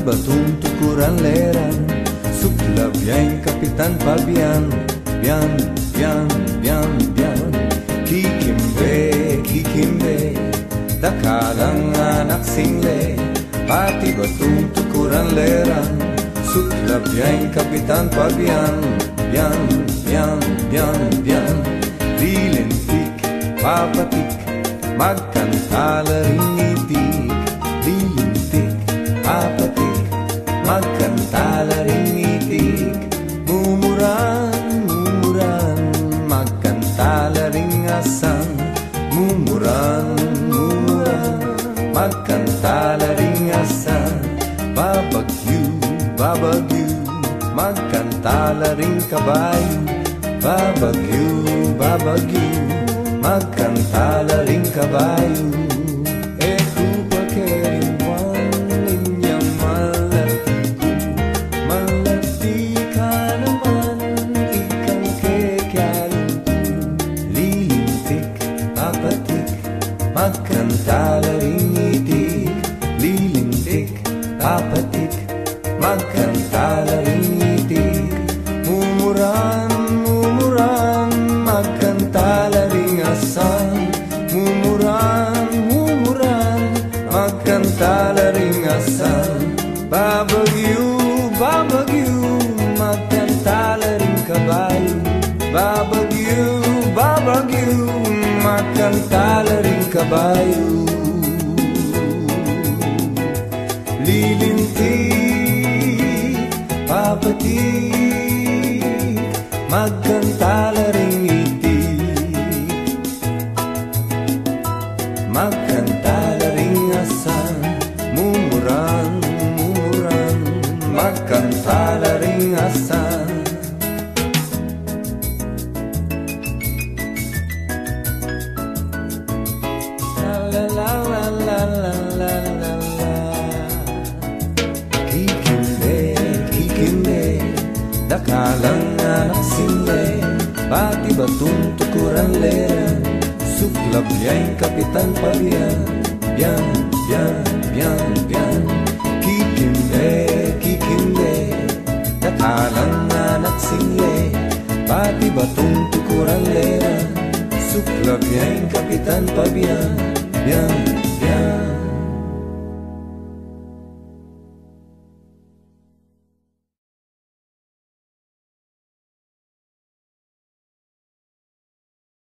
batong tukuran lerang, suklab yang Kapitan Pabian. Bian, bian, bian, bian, kikimbe, kikimbe, dakalang anak single, pati batong tukuran lerang, suklab yang Kapitan Pabian. Bian, bian, bian, bian, lilintik, papatik, magkantala ring itik. Lilintik, papatik, magkantala ring itik. Mumuran, mumuran, magkantala ring asang. Mumuran, mumuran, magkantala ring asang. Babagyu, babagyu, magkantala ring kabayo. Babagyu, babagyu, magkantala ring kabayo. Magkantala ring itik, lilintik, papatik, magkantala ring itik. Mumuran, mumuran, magkantala ring asang. Mumuran, mumuran, magkantala ring asang. Babagyu, babagyu, magkantala ring kabayo. Babagyu, babagyu, magkantala ring kabayo. Lilintik, papatik, magkantala ring itik. Magkantala ring asang. Mumuran, mumuran, magkantala ring asang. La la la la la la la la. Kikimbe, kikimbe, dakalang anak single, pati batong tukuran lerang, suklab yang Kapitan Pabian. Bian, bian, bian, bian, kikimbe, kikimbe, dakalang anak single, pati batong tukuran lerang, suklab yang Kapitan Pabian. Bian,